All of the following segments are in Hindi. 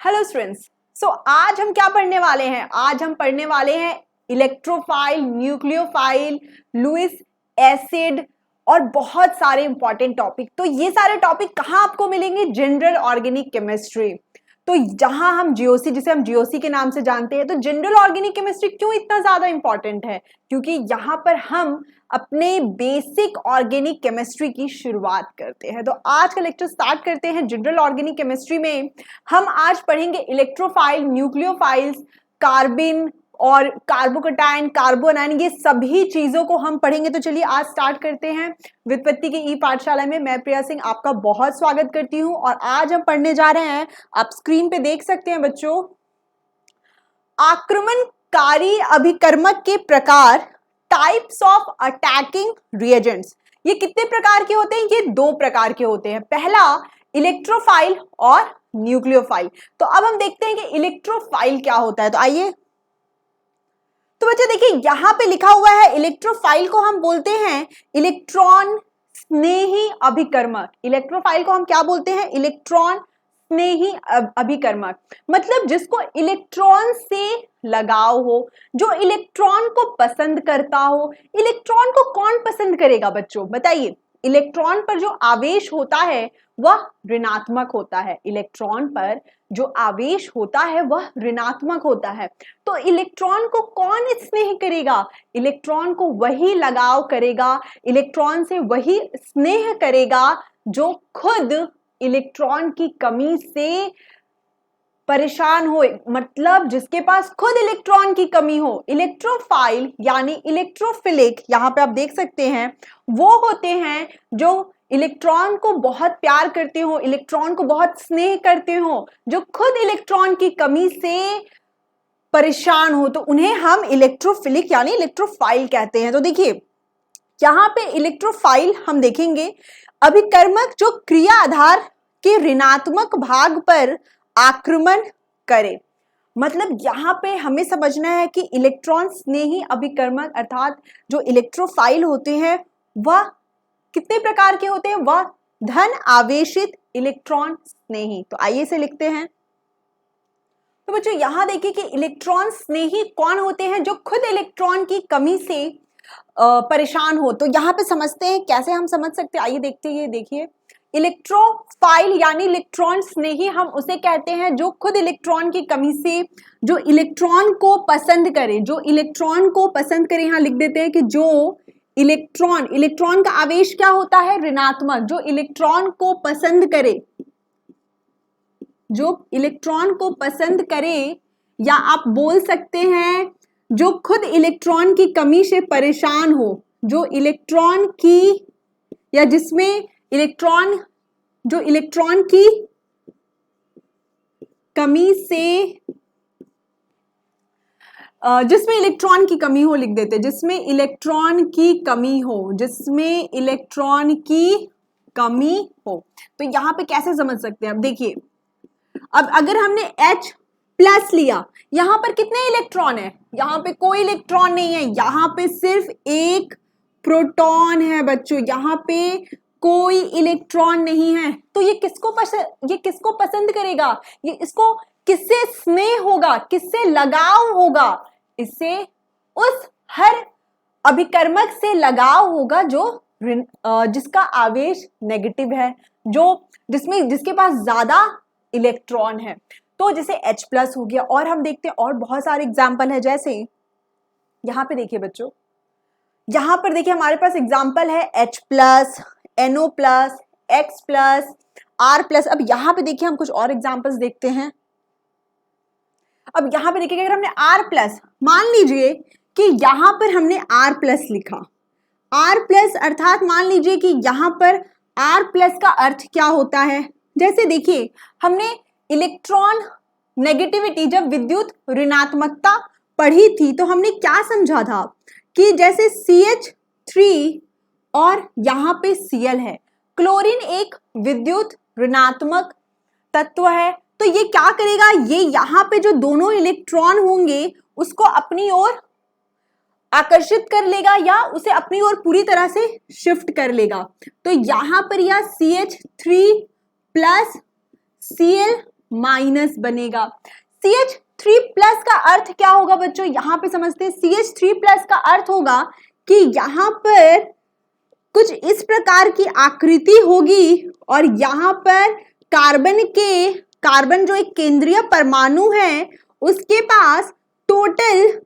Hello students. आज हम क्या पढ़ने वाले हैं? आज हम पढ़ने वाले हैं इलेक्ट्रोफाइल, न्यूक्लियोफाइल, लुईस एसिड और बहुत सारे इंपॉर्टेंट टॉपिक। तो ये सारे टॉपिक कहाँ आपको मिलेंगे? General organic chemistry. तो जहां हम जीओसी, जिसे हम जीओसी के नाम से जानते हैं, तो जनरल ऑर्गेनिक केमिस्ट्री क्यों इतना ज्यादा इंपॉर्टेंट है? क्योंकि यहाँ पर हम अपने बेसिक ऑर्गेनिक केमिस्ट्री की शुरुआत करते हैं। तो आज का लेक्चर स्टार्ट करते हैं जनरल ऑर्गेनिक केमिस्ट्री में। हम आज पढ़ेंगे इलेक्ट्रोफाइल, न्यूक्लियोफाइल्स, कार्बिन और कार्बोकटायन, कार्बोनाइन, ये सभी चीजों को हम पढ़ेंगे। तो चलिए आज स्टार्ट करते हैं। व्युत्पत्ति की ई पाठशाला में मैं प्रिया सिंह आपका बहुत स्वागत करती हूं और आज हम पढ़ने जा रहे हैं, आप स्क्रीन पे देख सकते हैं बच्चों, आक्रमणकारी अभिकर्मक के प्रकार, टाइप्स ऑफ अटैकिंग रिएजेंट्स। ये कितने प्रकार के होते हैं? ये दो प्रकार के होते हैं। पहला इलेक्ट्रोफाइल और न्यूक्लियोफाइल। तो अब हम देखते हैं कि इलेक्ट्रोफाइल क्या होता है। तो आइए, तो बच्चों देखिए यहां पे लिखा हुआ है इलेक्ट्रोफाइल को हम बोलते हैं इलेक्ट्रॉन स्नेही अभिकर्मक। इलेक्ट्रोफाइल को हम क्या बोलते हैं? इलेक्ट्रॉन स्नेही अभिकर्मक। मतलब जिसको इलेक्ट्रॉन से लगाव हो, जो इलेक्ट्रॉन को पसंद करता हो। इलेक्ट्रॉन को कौन पसंद करेगा बच्चों, बताइए? इलेक्ट्रॉन पर जो आवेश होता है वह ऋणात्मक होता है। इलेक्ट्रॉन पर जो आवेश होता है वह ऋणात्मक होता है। तो इलेक्ट्रॉन को कौन स्नेह करेगा? इलेक्ट्रॉन को वही लगाव करेगा, इलेक्ट्रॉन से वही स्नेह करेगा जो खुद इलेक्ट्रॉन की कमी से परेशान हो, मतलब जिसके पास खुद इलेक्ट्रॉन की कमी हो। इलेक्ट्रोफाइल यानी इलेक्ट्रोफिलिक, यहां पे आप देख सकते हैं, वो होते हैं जो इलेक्ट्रॉन को बहुत प्यार करते हो, इलेक्ट्रॉन को बहुत स्नेह करते हो, जो खुद इलेक्ट्रॉन की कमी से परेशान हो, तो उन्हें हम इलेक्ट्रोफिलिक यानी इलेक्ट्रोफाइल कहते हैं। तो देखिए यहां पे इलेक्ट्रोफाइल हम देखेंगे अभिकर्मक जो क्रिया आधार के ऋणात्मक भाग पर आक्रमण करे। मतलब यहां पे हमें समझना है कि इलेक्ट्रॉन स्नेही अभिकर्मक अर्थात जो इलेक्ट्रोफाइल होते हैं वह कितने प्रकार के होते हैं? वह धन आवेशित इलेक्ट्रॉन स्नेही। तो आइए से लिखते हैं। तो बच्चों यहां देखिए कि इलेक्ट्रॉन स्नेही कौन होते हैं? जो खुद इलेक्ट्रॉन की कमी से परेशान हो। तो यहां पे समझते हैं, कैसे हम समझ सकते हैं, आइए देखते हैं। देखिए इलेक्ट्रोफाइल यानी इलेक्ट्रॉन स्नेही हम उसे कहते हैं जो खुद इलेक्ट्रॉन की कमी से, जो इलेक्ट्रॉन को पसंद करे, जो इलेक्ट्रॉन को पसंद करे। यहां लिख देते हैं कि जो इलेक्ट्रॉन का आवेश क्या होता है? ऋणात्मक। जो इलेक्ट्रॉन को पसंद करे, जो इलेक्ट्रॉन को पसंद करे, या आप बोल सकते हैं जो खुद इलेक्ट्रॉन की कमी से परेशान हो, जो इलेक्ट्रॉन की या जिसमें इलेक्ट्रॉन, जो इलेक्ट्रॉन की कमी से, जिसमें इलेक्ट्रॉन की कमी हो, लिख देते, जिसमें इलेक्ट्रॉन की कमी हो, जिसमें इलेक्ट्रॉन की कमी हो। तो यहां पे कैसे समझ सकते हैं? अब देखिए, अब अगर हमने H प्लस लिया, यहां पर कितने इलेक्ट्रॉन है? यहां पे कोई इलेक्ट्रॉन नहीं है, यहां पे सिर्फ एक प्रोटॉन है बच्चों, यहां पे कोई इलेक्ट्रॉन नहीं है। तो ये किसको पसंद करेगा? ये इसको किससे स्नेह होगा, किससे लगाव होगा? इससे उस हर अभिकर्मक से लगाव होगा जो जिसका आवेश नेगेटिव है, जिसके पास ज्यादा इलेक्ट्रॉन है। तो जैसे H प्लस हो गया, और हम देखते हैं और बहुत सारे एग्जाम्पल है। जैसे यहां पे देखिए बच्चों, यहां पर देखिए हमारे पास एग्जाम्पल है H plus, NO plus, X plus, R plus. अब यहां पे देखिए हम कुछ और एग्जाम्पल्स देखते हैं। अब यहां पे देखिए अगर हमने R प्लस, मान लीजिए कि यहां पर हमने R प्लस लिखा, R प्लस अर्थात मान लीजिए कि यहां पर R प्लस का अर्थ क्या होता है? जैसे देखिए हमने इलेक्ट्रॉन नेगेटिविटी, जब विद्युत ऋणात्मकता पढ़ी थी, तो हमने क्या समझा था कि जैसे CH3 और यहां पे Cl है, क्लोरीन एक विद्युत ऋणात्मक तत्व है। तो ये क्या करेगा? ये यहां पे जो दोनों इलेक्ट्रॉन होंगे उसको अपनी ओर आकर्षित कर लेगा या उसे अपनी ओर पूरी तरह से शिफ्ट कर लेगा। तो यहां पर यह CH3 प्लस Cl माइनस बनेगा। CH3+ का अर्थ क्या होगा बच्चों, यहाँ पे समझते हैं। CH3+ का अर्थ होगा कि यहाँ पर कुछ इस प्रकार की आकृति होगी और यहाँ पर कार्बन जो एक केंद्रीय परमाणु है उसके पास टोटल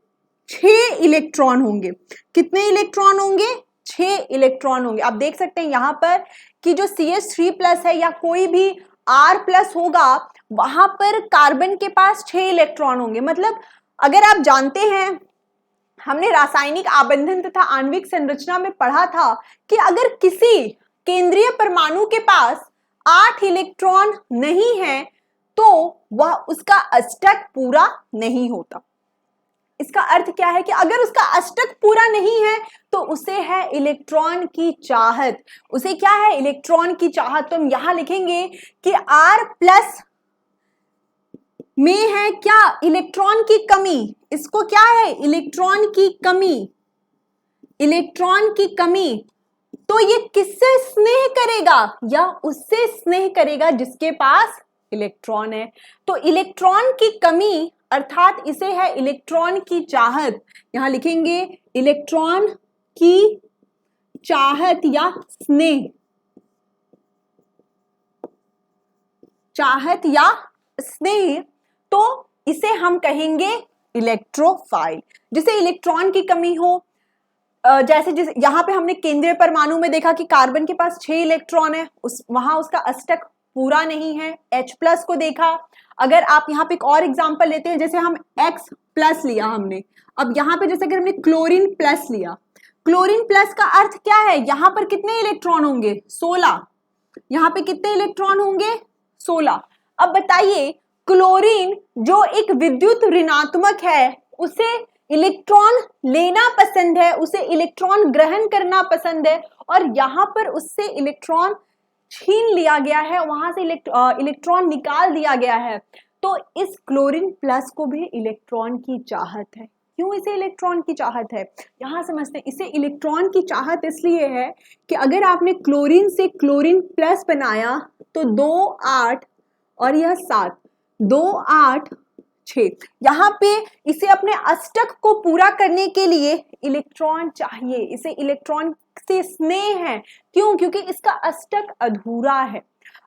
6 इलेक्ट्रॉन होंगे। कितने इलेक्ट्रॉन होंगे? 6 इलेक्ट्रॉन होंगे। आप देख सकते हैं यहाँ पर कि जो CH3+ है या कोई भी R+ होगा वहां पर कार्बन के पास 6 इलेक्ट्रॉन होंगे। मतलब अगर आप जानते हैं, हमने रासायनिक आबंधन तथा आणविक संरचना में पढ़ा था कि अगर किसी केंद्रीय परमाणु के पास 8 इलेक्ट्रॉन नहीं है तो वह उसका अष्टक पूरा नहीं होता। इसका अर्थ क्या है कि अगर उसका अष्टक पूरा नहीं है तो उसे है इलेक्ट्रॉन की चाहत। उसे क्या है? इलेक्ट्रॉन की चाहत। तो हम यहां लिखेंगे कि R+ में है क्या? इलेक्ट्रॉन की कमी। इसको क्या है? इलेक्ट्रॉन की कमी। इलेक्ट्रॉन की कमी। तो ये किससे स्नेह करेगा? या उससे स्नेह करेगा जिसके पास इलेक्ट्रॉन है। तो इलेक्ट्रॉन की कमी अर्थात इसे है इलेक्ट्रॉन की चाहत। यहां लिखेंगे इलेक्ट्रॉन की चाहत या स्नेह। चाहत या स्नेह, तो इसे हम कहेंगे इलेक्ट्रोफाइल। जिसे इलेक्ट्रॉन की कमी हो, जैसे यहां पे हमने केंद्रीय परमाणु में देखा कि कार्बन के पास 6 इलेक्ट्रॉन है, वहां उसका अष्टक पूरा नहीं है। H+ को देखा। अगर आप यहाँ पे एक और एग्जांपल लेते हैं, जैसे हम X+ लिया हमने, अब यहाँ पे जैसे अगर हमने क्लोरीन प्लस लिया, क्लोरीन प्लस का अर्थ क्या है? यहाँ पर कितने इलेक्ट्रॉन होंगे? 16। यहाँ पे कितने इलेक्ट्रॉन होंगे? 16। अब बताइए, क्लोरीन जो एक विद्युत ऋणात्मक है उसे इलेक्ट्रॉन लेना पसंद है, उसे इलेक्ट्रॉन ग्रहण करना पसंद है, और यहाँ पर उससे इलेक्ट्रॉन छीन लिया गया है, वहां से इलेक्ट्रॉन निकाल दिया गया है। तो इस क्लोरीन प्लस को भी इलेक्ट्रॉन की चाहत है। क्यों इसे इलेक्ट्रॉन की चाहत है? यहां समझते हैं। इसे इलेक्ट्रॉन की चाहत इसलिए है कि अगर आपने क्लोरीन से क्लोरीन प्लस बनाया तो 2 8 और यह 7, 2 8 6, यहाँ पे इसे अपने अष्टक को पूरा करने के लिए इलेक्ट्रॉन चाहिए। इसे इलेक्ट्रॉन से स्नेह है। क्यों? क्योंकि इसका अष्टक अधूरा है।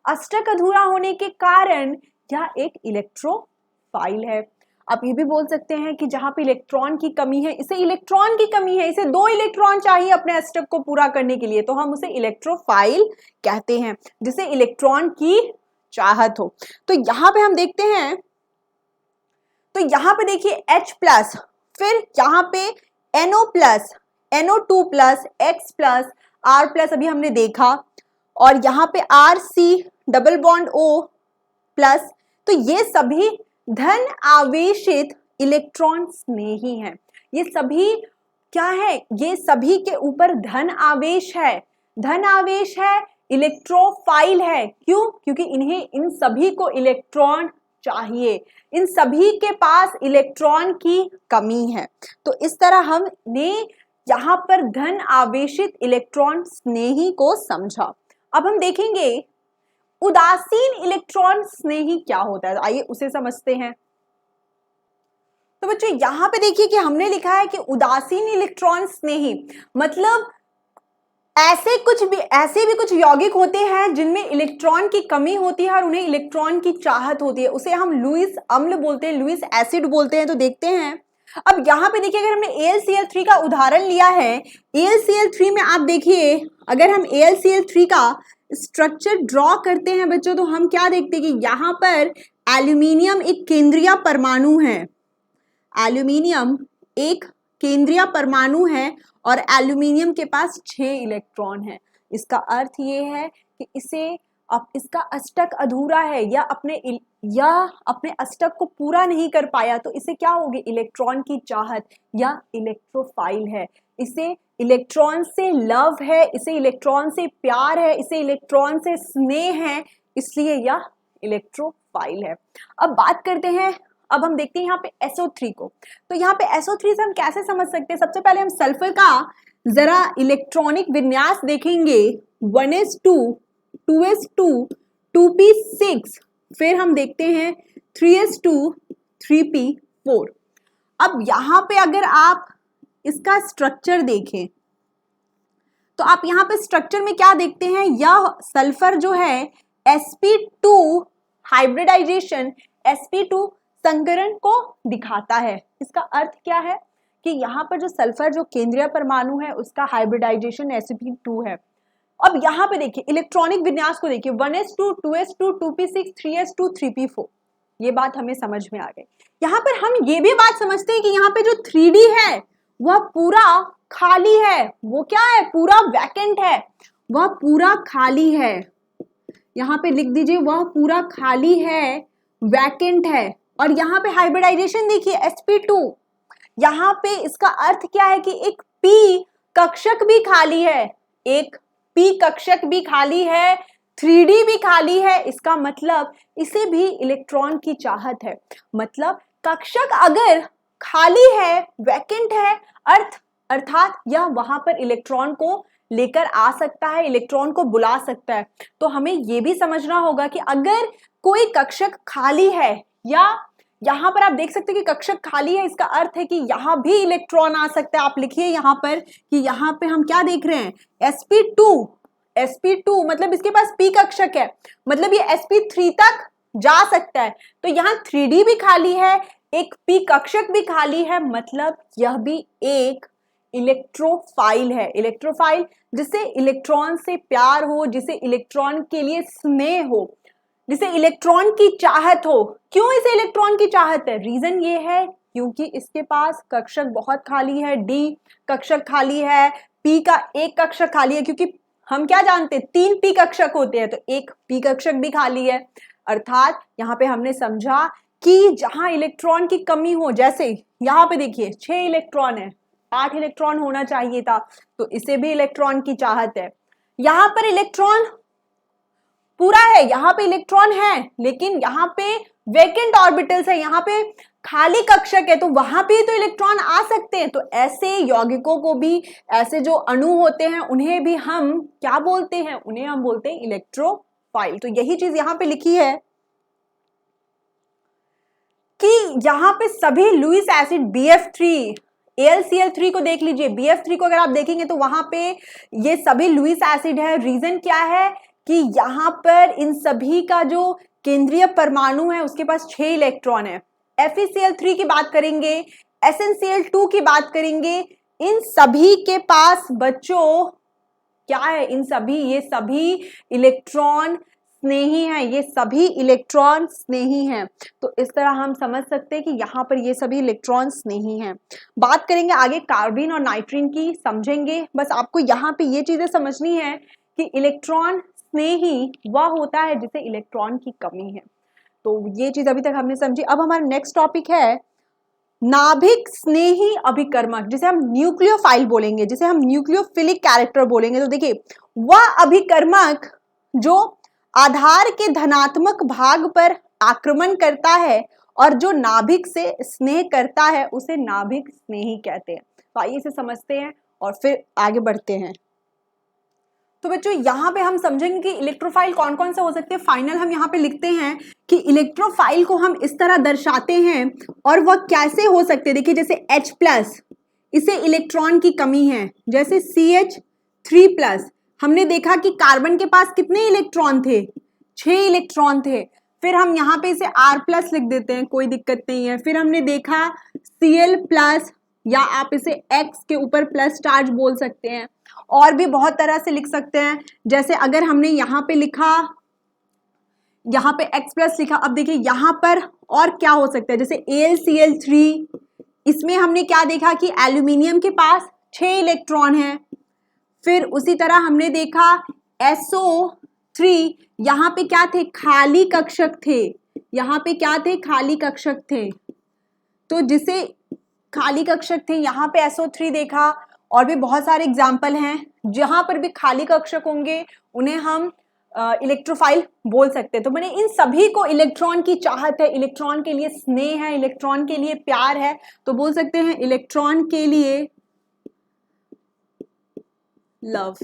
अष्टक अधूरा होने के कारण यह एक इलेक्ट्रोफाइल है। आप ये भी बोल सकते हैं कि जहां पे इलेक्ट्रॉन की कमी है, इसे इलेक्ट्रॉन की कमी है, इसे 2 इलेक्ट्रॉन चाहिए अपने अष्टक को पूरा करने के लिए, तो हम उसे इलेक्ट्रोफाइल कहते हैं, जिसे इलेक्ट्रॉन की चाहत हो। तो यहां पे हम देखते हैं, तो यहां पे देखिए H+, फिर यहां पे NO+, NO2+, X+, R+ अभी हमने देखा, और यहाँ पे RC+O+, तो ये सभी धन आवेशित इलेक्ट्रॉन स्नेही हैं। ये सभी क्या है? ये सभी के ऊपर धन आवेश है। धन आवेश है, इलेक्ट्रोफाइल है। क्यों? क्योंकि इन सभी को इलेक्ट्रॉन चाहिए, इन सभी के पास इलेक्ट्रॉन की कमी है। तो इस तरह हमने यहाँ पर धन आवेशित इलेक्ट्रॉन स्नेही को समझा। अब हम देखेंगे उदासीन इलेक्ट्रॉन स्नेही क्या होता है। आइए उसे समझते हैं। तो बच्चों यहाँ पे देखिए कि हमने लिखा है कि उदासीन इलेक्ट्रॉन स्नेही मतलब ऐसे भी कुछ यौगिक होते हैं जिनमें इलेक्ट्रॉन की कमी होती है और उन्हें इलेक्ट्रॉन की चाहत होती है। उसे हम लुईस अम्ल बोलते हैं, लुईस एसिड बोलते हैं। तो देखते हैं, अब यहाँ पे देखिए, अगर हमने AlCl3 का उदाहरण लिया है, AlCl3 में आप देखिए, अगर हम AlCl3 का स्ट्रक्चर ड्रॉ करते हैं बच्चों, तो हम क्या देखते हैं कि यहाँ पर एल्यूमिनियम एक केंद्रीय परमाणु है। एल्यूमिनियम एक केंद्रीय परमाणु है और एल्यूमिनियम के पास 6 इलेक्ट्रॉन है। इसका अर्थ ये है कि इसका अष्टक अधूरा है या अपने अष्टक को पूरा नहीं कर पाया, तो इसे क्या होगी? इलेक्ट्रॉन की चाहत या इलेक्ट्रोफाइल है। इसे इलेक्ट्रॉन से लव है, इसे इलेक्ट्रॉन से प्यार है, इसे इलेक्ट्रॉन से स्नेह है, इसलिए यह इलेक्ट्रोफाइल है। अब बात करते हैं, अब हम देखते हैं यहाँ पे SO3 को। तो यहाँ पे SO3 से हम कैसे समझ सकते हैं? सबसे पहले हम सल्फर का जरा इलेक्ट्रॉनिक विन्यास देखेंगे। 1s2, 2s2, 2p6, फिर हम देखते हैं 3s2 3p4। अब यहां पे अगर आप इसका स्ट्रक्चर देखें तो आप यहां पे स्ट्रक्चर में क्या देखते हैं, यह सल्फर जो है sp2 हाइब्रिडाइजेशन sp2 संकरण को दिखाता है। इसका अर्थ क्या है कि यहाँ पर जो सल्फर जो केंद्रीय परमाणु है उसका हाइब्रिडाइजेशन sp2 है। अब यहाँ पे देखिए इलेक्ट्रॉनिक विन्यास को देखिए 1s2 2s2 2p6 3s2 3p4, ये बात हमें समझ में आ गई। यहाँ पर हम ये भी बात समझते हैं कि यहाँ पे जो 3D है वह पूरा खाली है, वो क्या है, पूरा वैकेंट है, वह पूरा खाली है। यहाँ पे लिख दीजिए वह पूरा खाली है, वैकेंट है। और यहाँ पे हाइब्रिडाइजेशन देखिए sp2, यहाँ पे इसका अर्थ क्या है कि एक p कक्षक भी खाली है, एक p कक्षक भी खाली है, 3D भी खाली है। इसका मतलब इसे भी इलेक्ट्रॉन की चाहत है। मतलब कक्षक अगर खाली है, वैकेंट है, अर्थात यह वहां पर इलेक्ट्रॉन को लेकर आ सकता है, इलेक्ट्रॉन को बुला सकता है। तो हमें यह भी समझना होगा कि अगर कोई कक्षक खाली है, या यहां पर आप देख सकते हैं कि कक्षक खाली है, इसका अर्थ है कि यहां भी इलेक्ट्रॉन आ सकता है। आप लिखिए यहां पर कि यहां पे हम क्या देख रहे हैं, sp2 मतलब इसके पास p कक्षक है, मतलब ये sp3 तक जा सकता है। तो यहाँ 3D भी खाली है, एक p कक्षक भी खाली है, मतलब यह भी एक इलेक्ट्रोफाइल है। इलेक्ट्रोफाइल जिसे इलेक्ट्रॉन से प्यार हो, जिसे इलेक्ट्रॉन के लिए स्नेह हो, जिसे इलेक्ट्रॉन की चाहत हो। क्यों इसे इलेक्ट्रॉन की चाहत है? रीजन ये है क्योंकि इसके पास कक्षक बहुत खाली है, d कक्षक खाली है, p का एक कक्षक खाली है, क्योंकि हम क्या जानते हैं 3 p कक्षक होते हैं, तो एक p कक्षक भी खाली है। अर्थात यहाँ पे हमने समझा कि जहां इलेक्ट्रॉन की कमी हो, जैसे यहाँ पे देखिए 6 इलेक्ट्रॉन है, 8 इलेक्ट्रॉन होना चाहिए था, तो इसे भी इलेक्ट्रॉन की चाहत है। यहाँ पर इलेक्ट्रॉन पूरा है, यहाँ पे इलेक्ट्रॉन है, लेकिन यहाँ पे वेकेंट ऑर्बिटल्स है, यहाँ पे खाली कक्षक है, तो वहां पे तो इलेक्ट्रॉन आ सकते हैं। तो ऐसे यौगिकों को भी, ऐसे जो अणु होते हैं उन्हें भी हम क्या बोलते हैं, उन्हें हम बोलते हैं इलेक्ट्रोफाइल। तो यही चीज यहाँ पे लिखी है कि यहाँ पे सभी लुईस एसिड BF3 AlCl3 को देख लीजिए, BF3 को अगर आप देखेंगे तो वहां पे ये सभी लुईस एसिड है। रीजन क्या है कि यहाँ पर इन सभी का जो केंद्रीय परमाणु है उसके पास 6 इलेक्ट्रॉन है। FeCl3 की बात करेंगे, SnCl2 की बात करेंगे, इन सभी के पास बच्चों क्या है, इन सभी, ये सभी इलेक्ट्रॉन स्नेही है, ये सभी इलेक्ट्रॉन स्नेही हैं। तो इस तरह हम समझ सकते हैं कि यहाँ पर ये सभी इलेक्ट्रॉन स्नेही हैं। बात करेंगे आगे कार्बन और नाइट्रीन की, समझेंगे। बस आपको यहाँ पे ये चीजें समझनी है कि इलेक्ट्रॉन स्नेही वह होता है जिसे इलेक्ट्रॉन की कमी है। तो ये चीज अभी तक हमने समझी। अब हमारा नेक्स्ट टॉपिक है नाभिक स्नेही अभिकर्मक, जिसे हम न्यूक्लियोफाइल बोलेंगे, जिसे हम न्यूक्लियोफिलिक कैरेक्टर बोलेंगे। तो देखिए वह अभिकर्मक जो आधार के धनात्मक भाग पर आक्रमण करता है और जो नाभिक से स्नेह करता है उसे नाभिक स्नेही कहते हैं। तो आइए इसे समझते हैं और फिर आगे बढ़ते हैं। तो बच्चों यहाँ पे हम समझेंगे कि इलेक्ट्रोफाइल कौन कौन से हो सकते हैं। फाइनल हम यहाँ पे लिखते हैं कि इलेक्ट्रोफाइल को हम इस तरह दर्शाते हैं और वह कैसे हो सकते हैं। देखिए जैसे H+, इसे इलेक्ट्रॉन की कमी है, जैसे CH3+, हमने देखा कि कार्बन के पास कितने इलेक्ट्रॉन थे, 6 इलेक्ट्रॉन थे। फिर हम यहाँ पे इसे R+ लिख देते हैं, कोई दिक्कत नहीं है। फिर हमने देखा Cl+, या आप इसे X के ऊपर प्लस चार्ज बोल सकते हैं, और भी बहुत तरह से लिख सकते हैं। जैसे अगर हमने यहाँ पे लिखा, यहाँ पे X+ लिखा, अब देखिए यहाँ पर और क्या हो सकता है, जैसे AlCl3, इसमें हमने क्या देखा कि एल्यूमिनियम के पास 6 इलेक्ट्रॉन है। फिर उसी तरह हमने देखा SO3, यहाँ पे क्या थे, खाली कक्षक थे, यहाँ पे क्या थे, खाली कक्षक थे। तो जिसे खाली कक्षक थे, यहाँ पे SO3 देखा। और भी बहुत सारे एग्जाम्पल हैं, जहां पर भी खाली कक्षक होंगे उन्हें हम इलेक्ट्रोफाइल बोल सकते हैं। तो मैंने इन सभी को इलेक्ट्रॉन की चाहत है, इलेक्ट्रॉन के लिए स्नेह है, इलेक्ट्रॉन के लिए प्यार है, तो बोल सकते हैं इलेक्ट्रॉन के लिए लव।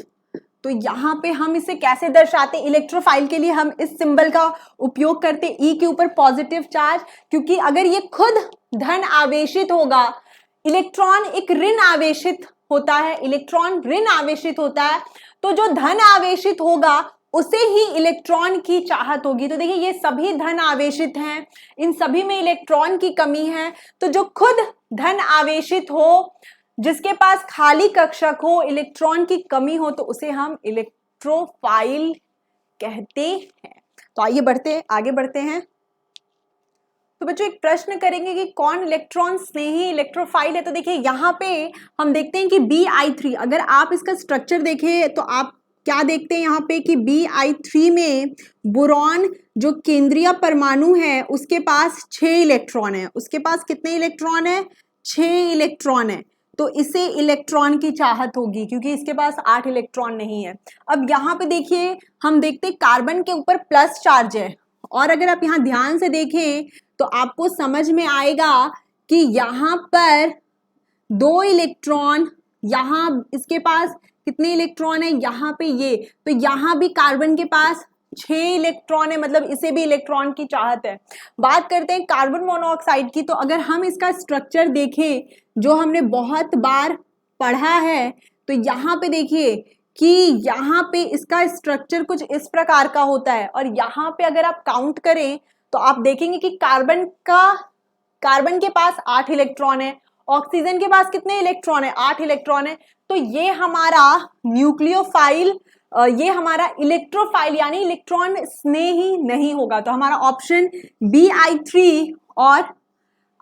तो यहाँ पे हम इसे कैसे दर्शाते, इलेक्ट्रोफाइल के लिए हम इस सिंबल का उपयोग करते, ई के ऊपर पॉजिटिव चार्ज, क्योंकि अगर ये खुद धन आवेशित होगा, इलेक्ट्रॉन एक ऋण आवेशित होता है, इलेक्ट्रॉन ऋण आवेशित होता है, तो जो धन आवेशित होगा उसे ही इलेक्ट्रॉन की चाहत होगी। तो देखिए ये सभी धन आवेशित हैं, इन सभी में इलेक्ट्रॉन की कमी है, तो जो खुद धन आवेशित हो, जिसके पास खाली कक्षक हो, इलेक्ट्रॉन की कमी हो, तो उसे हम इलेक्ट्रोफाइल कहते हैं। तो आइए आगे बढ़ते हैं। तो बच्चों एक प्रश्न करेंगे कि कौन इलेक्ट्रॉन स्नेही इलेक्ट्रोफाइल है। तो देखिए यहाँ पे हम देखते हैं कि Bi3, अगर आप इसका स्ट्रक्चर देखें तो आप क्या देखते हैं यहाँ पे कि Bi3 में बोरॉन जो केंद्रीय परमाणु है उसके पास 6 इलेक्ट्रॉन है। उसके पास कितने इलेक्ट्रॉन है? 6 इलेक्ट्रॉन है। तो इसे इलेक्ट्रॉन की चाहत होगी क्योंकि इसके पास 8 इलेक्ट्रॉन नहीं है। अब यहाँ पे देखिए हम देखते हैं कार्बन के ऊपर प्लस चार्ज है, और अगर आप यहाँ ध्यान से देखें तो आपको समझ में आएगा कि यहाँ पर 2 इलेक्ट्रॉन, यहाँ इसके पास कितने इलेक्ट्रॉन है? यहाँ पे ये, तो यहाँ भी कार्बन के पास 6 इलेक्ट्रॉन है, मतलब इसे भी इलेक्ट्रॉन की चाहत है। बात करते हैं कार्बन मोनोऑक्साइड की। तो अगर हम इसका स्ट्रक्चर देखें जो हमने बहुत बार पढ़ा है, तो यहाँ पे देखिए कि यहाँ पे इसका स्ट्रक्चर कुछ इस प्रकार का होता है, और यहाँ पे अगर आप काउंट करें तो आप देखेंगे कि कार्बन के पास 8 इलेक्ट्रॉन है, ऑक्सीजन के पास कितने इलेक्ट्रॉन है? 8 इलेक्ट्रॉन है। तो ये हमारा न्यूक्लियोफाइल, ये हमारा इलेक्ट्रोफाइल यानी इलेक्ट्रॉन स्नेही नहीं होगा। तो हमारा ऑप्शन Bi3 और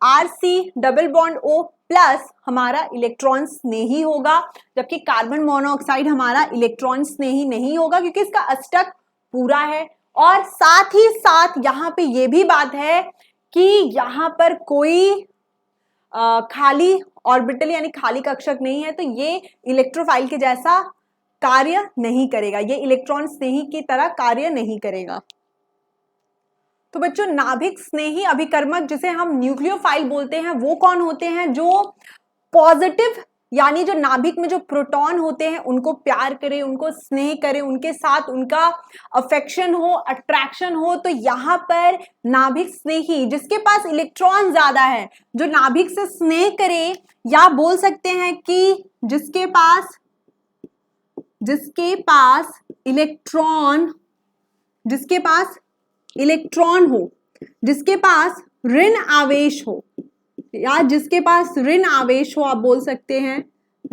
Rc double bond O plus हमारा इलेक्ट्रॉन स्नेही होगा, जबकि कार्बन मोनोऑक्साइड हमारा इलेक्ट्रॉन स्नेही नहीं होगा क्योंकि इसका अष्टक पूरा है। और साथ ही साथ यहाँ पे ये भी बात है कि यहाँ पर कोई खाली ऑर्बिटल यानी खाली कक्षक नहीं है, तो ये इलेक्ट्रोफाइल के जैसा कार्य नहीं करेगा, ये इलेक्ट्रॉन स्नेही की तरह कार्य नहीं करेगा। तो बच्चों नाभिक स्नेही अभिकर्मक जिसे हम न्यूक्लियोफाइल बोलते हैं वो कौन होते हैं? जो पॉजिटिव यानी जो नाभिक में जो प्रोटॉन होते हैं उनको प्यार करे, उनको स्नेह करे, उनके साथ उनका अफेक्शन हो, अट्रैक्शन हो। तो यहाँ पर नाभिक स्नेही जिसके पास इलेक्ट्रॉन ज्यादा है, जो नाभिक से स्नेह करे, या बोल सकते हैं कि जिसके पास इलेक्ट्रॉन हो, जिसके पास ऋण आवेश हो, या जिसके पास ऋण आवेश हो, आप बोल सकते हैं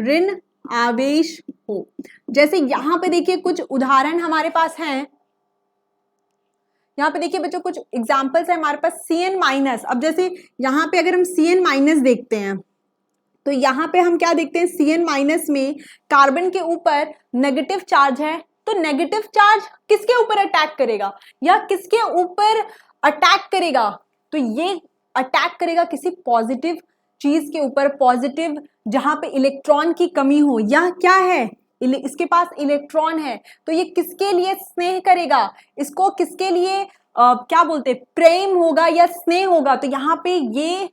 ऋण आवेश हो। जैसे यहां पे देखिए कुछ उदाहरण हमारे पास हैं, यहाँ पे देखिए बच्चों कुछ एग्जांपल्स है हमारे पास। Cn-। अब जैसे यहाँ पे अगर हम Cn- देखते हैं तो यहाँ पे हम क्या देखते हैं? Cn- में कार्बन के ऊपर नेगेटिव चार्ज है, तो नेगेटिव चार्ज किसके ऊपर अटैक करेगा या किसके ऊपर अटैक करेगा? तो ये अटैक करेगा किसी पॉजिटिव चीज के ऊपर, पॉजिटिव जहां पे इलेक्ट्रॉन की कमी हो। यह क्या है? इसके पास इलेक्ट्रॉन है, तो ये किसके लिए स्नेह करेगा? इसको किसके लिए क्या बोलते हैं? प्रेम होगा या स्नेह होगा। तो यहाँ पे ये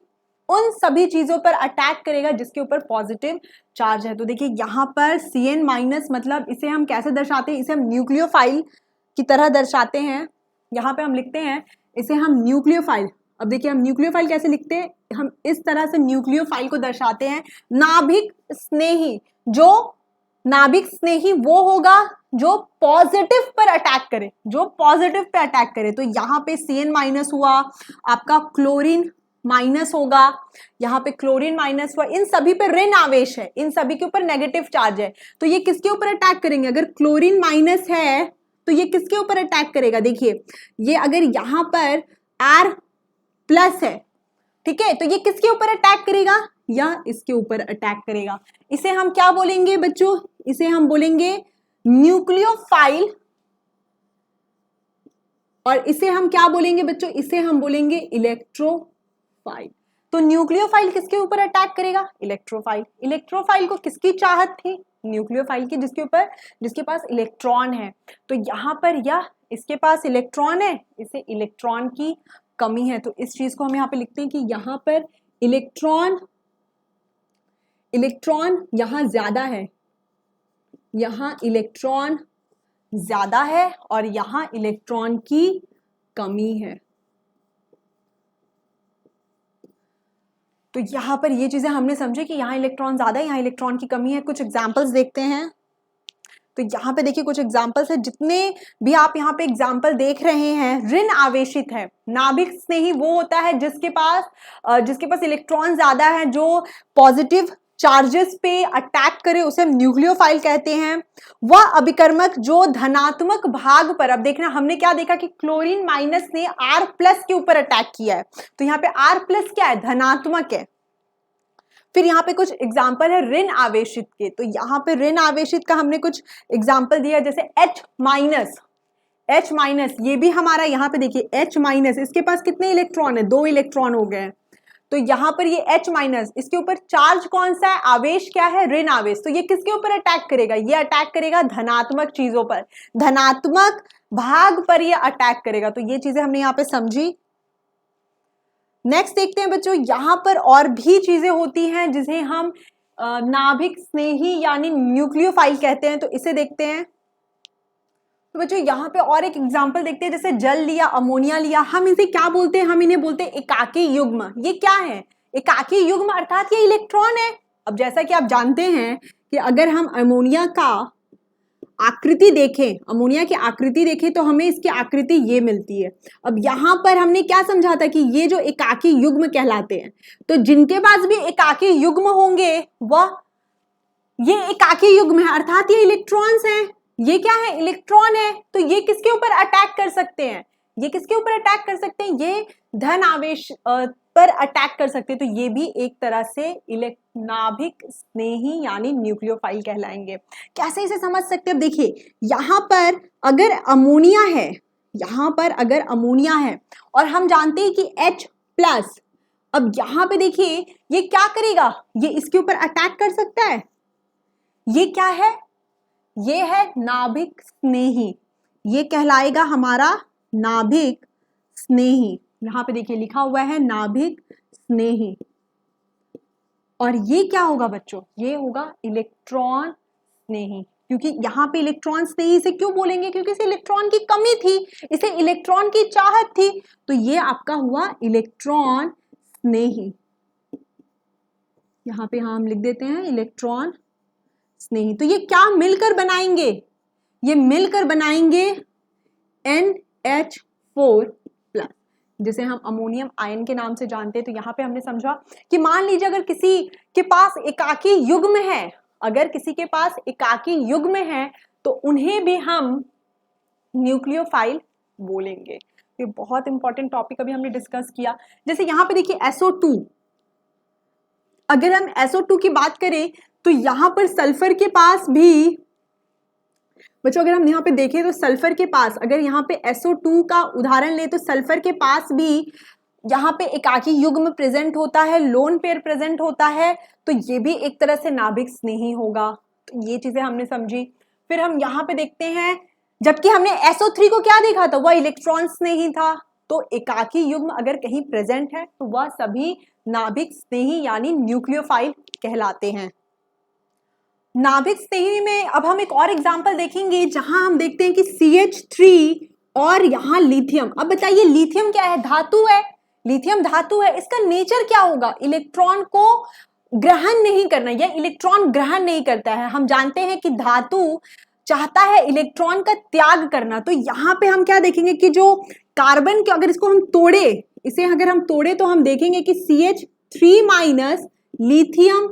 उन सभी चीजों पर अटैक करेगा जिसके ऊपर पॉजिटिव चार्ज है। तो देखिए यहाँ पर Cn- मतलब इसे हम कैसे दर्शाते हैं? इसे हम न्यूक्लियोफाइल की तरह दर्शाते हैं। यहाँ पे हम लिखते हैं इसे हम न्यूक्लियोफाइल। अब देखिए हम न्यूक्लियोफाइल कैसे लिखते हैं? हम इस तरह से न्यूक्लियोफाइल को दर्शाते हैं। नाभिक स्नेही, जो नाभिक स्नेही वो होगा जो पॉजिटिव पर अटैक करे, जो पॉजिटिव पे अटैक करे। तो यहाँ पे Cn- हुआ, आपका क्लोरीन माइनस होगा, यहाँ पे क्लोरीन माइनस हुआ, इन सभी पे ऋण आवेश है, इन सभी के ऊपर नेगेटिव चार्ज है। तो ये किसके ऊपर अटैक करेंगे? अगर क्लोरीन माइनस है तो ये किसके ऊपर अटैक करेगा? देखिए ये अगर यहाँ पर R प्लस है, ठीक है, तो ये किसके ऊपर अटैक करेगा? या इसके ऊपर अटैक करेगा। इसे हम क्या बोलेंगे बच्चों? इसे हम बोलेंगे न्यूक्लियोफाइल। और इसे हम क्या बोलेंगे बच्चों? इसे हम बोलेंगे इलेक्ट्रोफाइल। तो न्यूक्लियोफाइल किसके ऊपर अटैक करेगा? इलेक्ट्रोफाइल। इलेक्ट्रोफाइल को किसकी चाहत थी? न्यूक्लियोफाइल की, जिसके पास इलेक्ट्रॉन है। तो यहाँ पर यह इसके पास इलेक्ट्रॉन है, इसे इलेक्ट्रॉन की कमी है। तो इस चीज को हम यहाँ पे लिखते हैं कि यहाँ पर इलेक्ट्रॉन यहाँ ज्यादा है, यहाँ इलेक्ट्रॉन ज्यादा है और यहां इलेक्ट्रॉन की कमी है। तो यहां पर ये चीजें हमने समझे कि यहां इलेक्ट्रॉन ज्यादा है, यहां इलेक्ट्रॉन की कमी है। कुछ एग्जांपल्स देखते हैं। तो यहाँ पे देखिए कुछ एग्जाम्पल्स है, जितने भी आप यहाँ पे एग्जाम्पल देख रहे हैं ऋण आवेशित है। नाभिक स्नेही वो होता है जिसके पास इलेक्ट्रॉन ज्यादा है, जो पॉजिटिव चार्जेस पे अटैक करे, उसे हम न्यूक्लियोफाइल कहते हैं। वह अभिकर्मक जो धनात्मक भाग पर, अब देखना हमने क्या देखा कि क्लोरीन माइनस ने R प्लस के ऊपर अटैक किया है, तो यहाँ पे R प्लस क्या है, धनात्मक है। फिर यहाँ पे कुछ एग्जाम्पल है ऋण आवेशित के, तो यहाँ पे ऋण आवेशित का हमने कुछ एग्जाम्पल दिया, जैसे H माइनस, ये भी हमारा यहाँ पे देखिए H माइनस, इसके पास कितने इलेक्ट्रॉन है, 2 इलेक्ट्रॉन हो गए। तो यहाँ पर ये H माइनस, इसके ऊपर चार्ज कौन सा है, आवेश क्या है, ऋण आवेश। तो ये किसके ऊपर अटैक करेगा, ये अटैक करेगा धनात्मक चीजों पर, धनात्मक भाग पर ये अटैक करेगा। तो ये चीजें हमने यहाँ पे समझी। नेक्स्ट देखते हैं बच्चों, यहां पर और भी चीजें होती हैं जिसे हम नाभिक स्नेही यानी न्यूक्लियोफाइल कहते हैं, तो इसे देखते हैं। तो बच्चों यहाँ पे और एक एग्जांपल देखते हैं, जैसे जल लिया, अमोनिया लिया, हम इसे क्या बोलते हैं, हम इन्हें बोलते हैं एकाकी युग्म। ये क्या है, एकाकी युग्म अर्थात ये इलेक्ट्रॉन है। अब जैसा कि आप जानते हैं कि अगर हम अमोनिया का आकृति देखें, अमोनिया की आकृति देखें तो हमें इसकी आकृति ये मिलती है। अब यहाँ पर हमने क्या समझा था कि ये जो एकाकी युग्म कहलाते हैं, तो जिनके पास भी एकाकी युग्म होंगे वह ये एकाकी युग्म है, अर्थात ये इलेक्ट्रॉन्स हैं। ये क्या है, इलेक्ट्रॉन है। तो ये किसके ऊपर अटैक कर सकते हैं, ये किसके ऊपर अटैक कर सकते हैं, ये धन आवेश पर अटैक कर सकते हैं। तो ये भी एक तरह से नाभिक स्नेही यानी न्यूक्लियोफाइल कहलाएंगे। कैसे इसे समझ सकते हैं, देखिए यहां पर अगर अमोनिया है, यहां पर अगर अमोनिया है और हम जानते हैं कि H प्लस, अब यहां पे देखिए ये क्या करेगा, ये इसके ऊपर अटैक कर सकता है। ये क्या है, ये है नाभिक स्नेही, ये कहलाएगा हमारा नाभिक स्नेही। यहां पे देखिए लिखा हुआ है नाभिक स्नेही। और ये क्या होगा बच्चों, ये होगा इलेक्ट्रॉन स्नेही। क्योंकि यहाँ पे इलेक्ट्रॉन स्नेही से क्यों बोलेंगे, क्योंकि इसे इलेक्ट्रॉन की कमी थी, इसे इलेक्ट्रॉन की चाहत थी, तो ये आपका हुआ इलेक्ट्रॉन स्नेही। यहाँ पे हम लिख देते हैं इलेक्ट्रॉन स्नेही। तो ये क्या मिलकर बनाएंगे, ये मिलकर बनाएंगे NH4 प्लस, जिसे हम अमोनियम आयन के नाम से जानते हैं। तो यहाँ पे हमने समझा कि मान लीजिए अगर किसी के पास एकाकी युग्म है, अगर किसी के पास एकाकी युग्म है तो उन्हें भी हम न्यूक्लियोफाइल बोलेंगे। ये बहुत इंपॉर्टेंट टॉपिक अभी हमने डिस्कस किया। जैसे यहाँ पे देखिए SO2, अगर हम SO2 की बात करें तो यहाँ पर सल्फर के पास भी बच्चों, अगर हम यहाँ पे देखें तो सल्फर के पास, अगर यहाँ पे SO2 का उदाहरण ले तो सल्फर के पास भी यहाँ पे एकाकी युग्म प्रेजेंट होता है, लोन पेयर प्रेजेंट होता है, तो ये भी एक तरह से नाभिक स्नेही होगा। तो ये चीजें हमने समझी। फिर हम यहाँ पे देखते हैं, जबकि हमने SO3 को क्या देखा था, वह इलेक्ट्रॉन स्नेही था। तो एकाकी युग्म अगर कहीं प्रेजेंट है तो वह सभी नाभिक स्नेही यानी न्यूक्लियोफाइल कहलाते हैं। नाभिक स्नेही में अब हम एक और एग्जांपल देखेंगे, जहां हम देखते हैं कि CH3 और यहाँ लिथियम। अब बताइए लिथियम क्या है, धातु है, लिथियम धातु है, इसका नेचर क्या होगा, इलेक्ट्रॉन को ग्रहण नहीं करना, या इलेक्ट्रॉन ग्रहण नहीं करता है। हम जानते हैं कि धातु चाहता है इलेक्ट्रॉन का त्याग करना। तो यहाँ पे हम क्या देखेंगे कि जो कार्बन के, अगर इसको हम तोड़े, इसे अगर हम तोड़े तो हम देखेंगे कि CH3 माइनस लिथियम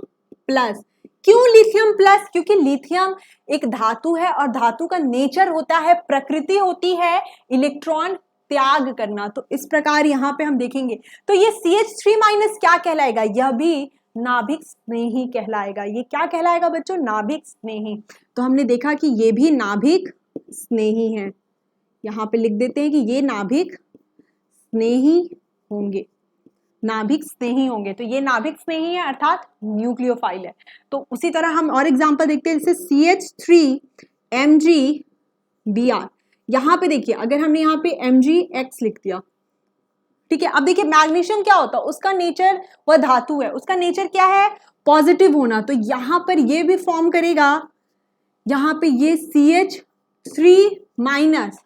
प्लस। क्यों लिथियम प्लस, क्योंकि लिथियम एक धातु है और धातु का नेचर होता है, प्रकृति होती है इलेक्ट्रॉन त्याग करना। तो इस प्रकार यहाँ पे हम देखेंगे। तो ये CH3 माइनस क्या कहलाएगा, यह भी नाभिक स्नेही कहलाएगा। ये क्या कहलाएगा बच्चों, नाभिक स्नेही। तो हमने देखा कि ये भी नाभिक स्नेही है, यहाँ पे लिख देते हैं कि ये नाभिक स्नेही होंगे, नाभिक स्नेही होंगे। तो ये नाभिक स्नेही है अर्थात न्यूक्लियोफाइल है। तो उसी तरह हम और एग्जांपल देखते हैं, जैसे CH3MgBr। यहाँ पे देखिए अगर हमने यहाँ पे Mgx लिख दिया, ठीक है। अब देखिए मैग्नीशियम क्या होता है, उसका नेचर, वह धातु है, उसका नेचर क्या है, पॉजिटिव होना। तो यहाँ पर ये भी फॉर्म करेगा, यहाँ पे ये CH 3 माइनस,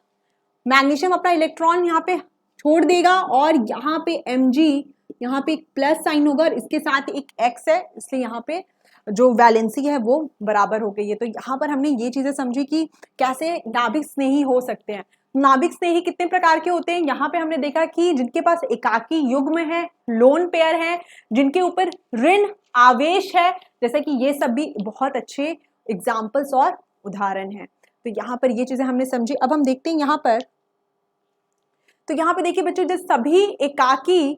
मैग्नीशियम अपना इलेक्ट्रॉन यहाँ पे छोड़ देगा और यहाँ पे Mg, यहाँ पे एक प्लस साइन होगा और इसके साथ एक X है, इसलिए यहाँ पे जो वैलेंसी है वो बराबर हो गई है। तो यहाँ पर हमने ये चीजें समझी कि कैसे नाभिक स्नेही हो सकते हैं। नाभिक स्नेही कितने प्रकार के होते हैं, यहाँ पे हमने देखा कि जिनके पास एकाकी युग्म है, लोन पेयर है, जिनके ऊपर ऋण आवेश है, जैसे कि ये सब भी बहुत अच्छे एग्जाम्पल्स और उदाहरण हैं। तो यहाँ पर ये चीजें हमने समझी। अब हम देखते हैं यहाँ पर, तो यहाँ पे देखिए बच्चों, जो सभी एकाकी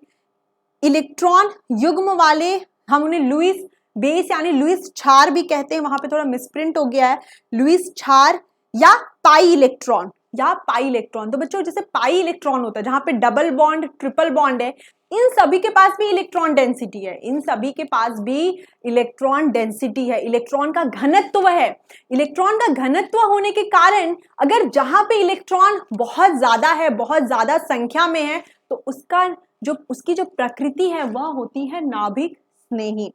इलेक्ट्रॉन युग्म वाले, हम उन्हें लुईस बेस यानी लुईस क्षार भी कहते हैं, वहां पे थोड़ा मिसप्रिंट हो गया है, लुईस क्षार या पाई इलेक्ट्रॉन या पाई इलेक्ट्रॉन। तो बच्चों जैसे पाई इलेक्ट्रॉन होता है जहां पे डबल बॉन्ड ट्रिपल बॉन्ड है, इन सभी के पास भी इलेक्ट्रॉन डेंसिटी है, इन सभी के पास भी इलेक्ट्रॉन डेंसिटी है, इलेक्ट्रॉन का घनत्व है। इलेक्ट्रॉन का घनत्व होने के कारण अगर जहां पे इलेक्ट्रॉन बहुत ज्यादा है, बहुत ज्यादा संख्या में है, तो उसकी जो प्रकृति है वह होती है नाभिक स्नेही।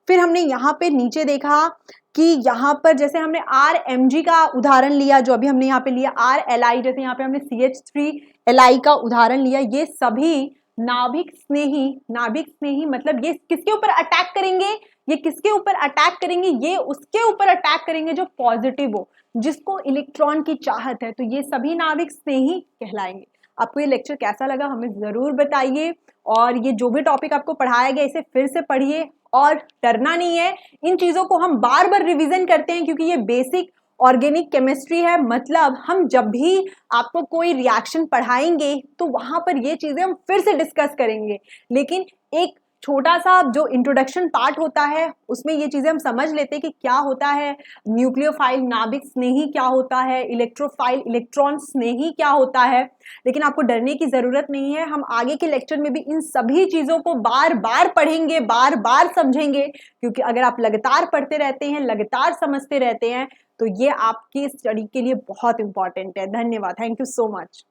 फिर हमने यहाँ पे नीचे देखा कि यहाँ पर जैसे हमने RMg का उदाहरण लिया, जो अभी हमने यहाँ पे लिया RLi, जैसे यहाँ पे हमने CH3Li का उदाहरण लिया, ये सभी नाभिक स्नेही मतलब ये किसके ऊपर अटैक करेंगे, ये किसके ऊपर अटैक करेंगे, ये उसके ऊपर अटैक करेंगे जो पॉजिटिव हो, जिसको इलेक्ट्रॉन की चाहत है। तो ये सभी नाभिक स्नेही कहलाएंगे। आपको ये लेक्चर कैसा लगा हमें जरूर बताइए, और ये जो भी टॉपिक आपको पढ़ाया गया इसे फिर से पढ़िए, और डरना नहीं है, इन चीजों को हम बार बार रिवीजन करते हैं क्योंकि ये बेसिक ऑर्गेनिक केमिस्ट्री है। मतलब हम जब भी आपको कोई रिएक्शन पढ़ाएंगे तो वहां पर ये चीजें हम फिर से डिस्कस करेंगे, लेकिन एक छोटा सा जो इंट्रोडक्शन पार्ट होता है उसमें ये चीजें हम समझ लेते हैं कि क्या होता है न्यूक्लियोफाइल नाभिक स्नेही, क्या होता है इलेक्ट्रोफाइल इलेक्ट्रॉन स्नेही, क्या होता है। लेकिन आपको डरने की जरूरत नहीं है, हम आगे के लेक्चर में भी इन सभी चीजों को बार बार पढ़ेंगे, बार बार समझेंगे, क्योंकि अगर आप लगातार पढ़ते रहते हैं, लगातार समझते रहते हैं, तो ये आपकी स्टडी के लिए बहुत इंपॉर्टेंट है। धन्यवाद, थैंक यू सो मच।